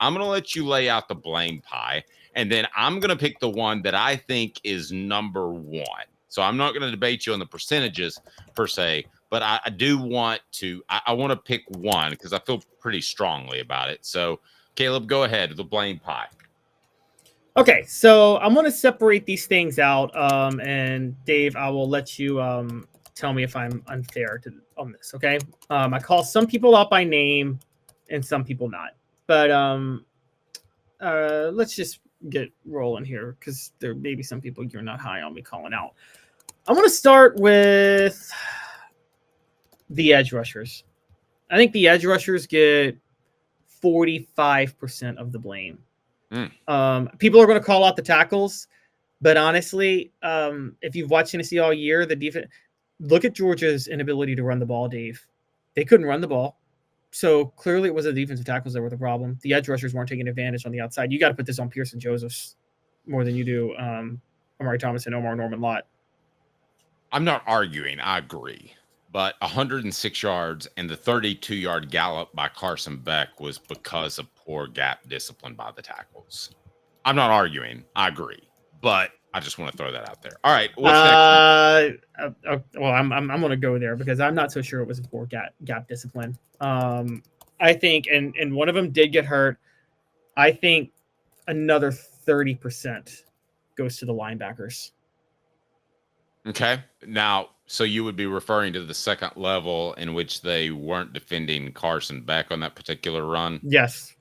I'm going to let you lay out the blame pie, and then I'm going to pick the one that I think is number one. So I'm not going to debate you on the percentages per se, but I do want to, I want to pick one because I feel pretty strongly about it. So Caleb, go ahead, the blame pie. Okay, so I'm going to separate these things out, and Dave, I will let you tell me if I'm unfair on this, okay? I call some people out by name and some people not. But let's just get rolling here because there may be some people you're not high on me calling out. I'm going to start with the edge rushers. I think the edge rushers get 45% of the blame. People are going to call out the tackles, but honestly, if you've watched Tennessee all year, the defense, look at Georgia's inability to run the ball, Dave. They couldn't run the ball. So clearly it was the defensive tackles that were the problem. The edge rushers weren't taking advantage on the outside. You got to put this on Pearson Josephs more than you do Amari Thomas and Omar Norman Lott. I'm not arguing. I agree. But 106 yards and the 32-yard gallop by Carson Beck was because of poor gap discipline by the tackles. I'm not arguing. I agree. But I just want to throw that out there. All right. What's next? Well, I'm going to go there because I'm not so sure it was a poor gap discipline. I think, and one of them did get hurt. I think another 30% goes to the linebackers. Okay. Now, so you would be referring to the second level in which they weren't defending Carson Beck on that particular run? Yes.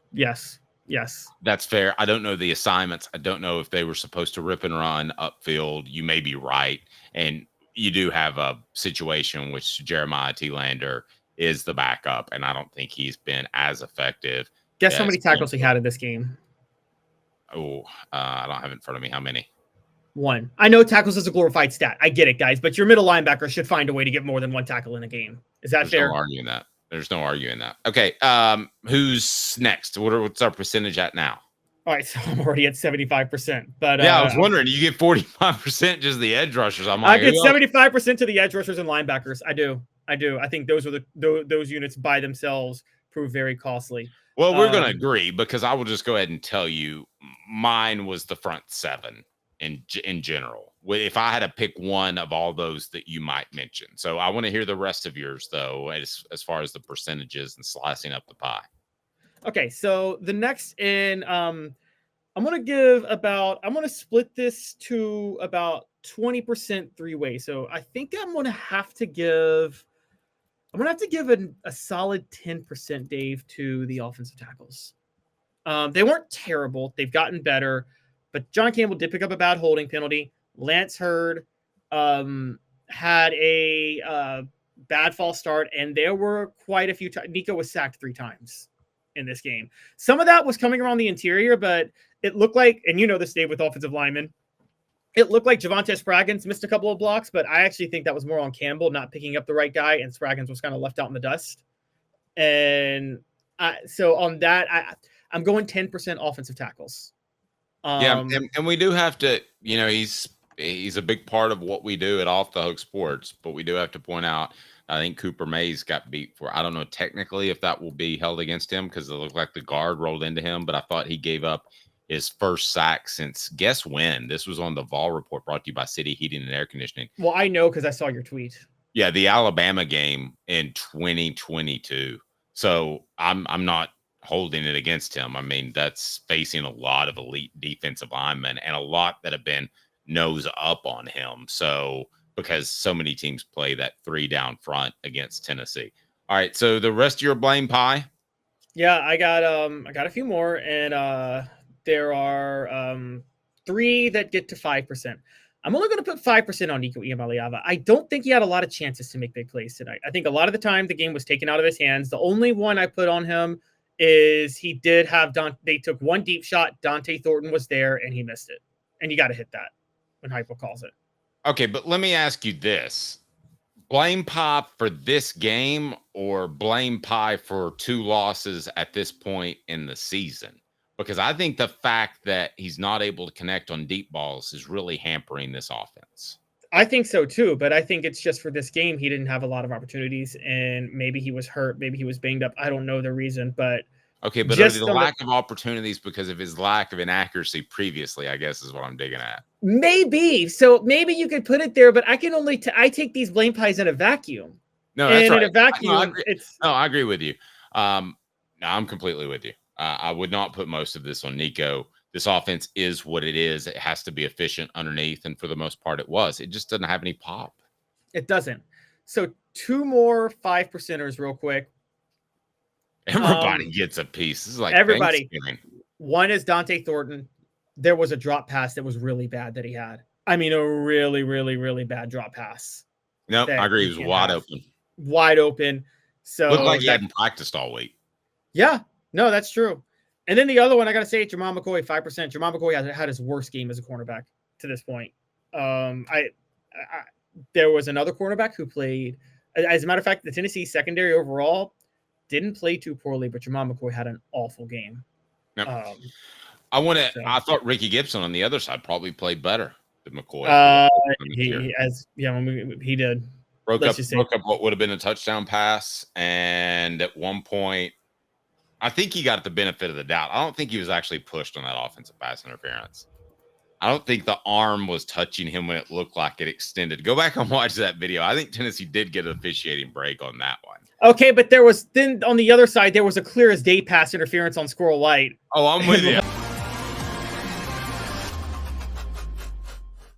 That's fair. I don't know the assignments. I don't know if they were supposed to rip and run upfield. You may be right. And you do have a situation in which Jeremiah T. Lander is the backup, and I don't think he's been as effective. Guess how many tackles he had in this game? Oh, I don't have it in front of me. How many? 1. I know tackles is a glorified stat. I get it, guys, but your middle linebacker should find a way to get more than 1 tackle in a game. Is that fair? There's no arguing that. Okay. Who's next? What's our percentage at now? All right, so I'm already at 75%. But yeah, I was wondering, you get 45% just the edge rushers. I get 75% to the edge rushers and linebackers. I do. I think those are those units by themselves prove very costly. Well, we're going to agree because I will just go ahead and tell you mine was the front 7 in general. If I had to pick one of all those that you might mention. So I want to hear the rest of yours, though, as far as the percentages and slicing up the pie. Okay, so the next in, I'm going to split this to about 20% 3-way. So I think I'm going to have to give a solid 10%, Dave, to the offensive tackles. They weren't terrible. They've gotten better, but John Campbell did pick up a bad holding penalty. Lance Hurd had a bad false start, and there were quite a few times. Nico was sacked 3 times in this game. Some of that was coming around the interior, but it looked like, and you know this, Dave, with offensive linemen, it looked like Javonte Spraggins missed a couple of blocks, but I actually think that was more on Campbell not picking up the right guy, and Spraggins was kind of left out in the dust. And so on that, I'm going 10% offensive tackles. And we do have to, he's a big part of what we do at Off the Hook Sports, but we do have to point out, I think Cooper Mays got beat for, I don't know technically if that will be held against him because it looked like the guard rolled into him, but I thought he gave up his first sack since guess when? This was on the Vol Report brought to you by City Heating and Air Conditioning. Well, I know because I saw your tweet. Yeah, the Alabama game in 2022. So I'm not holding it against him. I mean, that's facing a lot of elite defensive linemen and a lot that have been nose up on him. So because so many teams play that 3 down front against Tennessee. All right, so the rest of your blame pie? Yeah, I got a few more, and there are 3 that get to 5%. I'm only going to put 5% on Nico Iamaleava. I don't think he had a lot of chances to make big plays tonight. I think a lot of the time the game was taken out of his hands. The only one I put on him is he did have they took 1 deep shot. Dante Thornton was there, and he missed it. And you got to hit that when Hypo calls it. Okay, but let me ask you this. Blame pie for this game or blame pie for 2 losses at this point in the season? Because I think the fact that he's not able to connect on deep balls is really hampering this offense. I think so too, but I think it's just for this game. He didn't have a lot of opportunities, and maybe he was hurt. Maybe he was banged up. I don't know the reason, but Okay, but are the lack of opportunities because of his lack of inaccuracy previously, I guess is what I'm digging at. Maybe. So maybe you could put it there, but I can only I take these blame pies in a vacuum. No, that's right. In a vacuum, I agree with you. No, I'm completely with you. I would not put most of this on Nico. This offense is what it is. It has to be efficient underneath, and for the most part, it was. It just doesn't have any pop. It doesn't. So 2 more 5%ers real quick. Everybody gets a piece. This is like everybody. One is Dante Thornton. There was a drop pass that was really bad that he had. I mean, a really, really, really bad drop pass. No, I agree. He was wide open. Wide open. So looked like he hadn't practiced all week. Yeah, no, that's true. And then the other one, I got to say, Jamal McCoy, 5%. Jamal McCoy had his worst game as a cornerback to this point. There was another cornerback who played. As a matter of fact, the Tennessee secondary overall didn't play too poorly, but Jamal McCoy had an awful game. Yep. I thought Ricky Gibson on the other side probably played better than McCoy. He did. Broke up what would have been a touchdown pass, and at one point, I think he got the benefit of the doubt. I don't think he was actually pushed on that offensive pass interference. I don't think the arm was touching him when it looked like it extended. Go back and watch that video. I think Tennessee did get an officiating break on that one. Okay, but then on the other side, there was a clear as day pass interference on Squirrel White. Oh, I'm with you.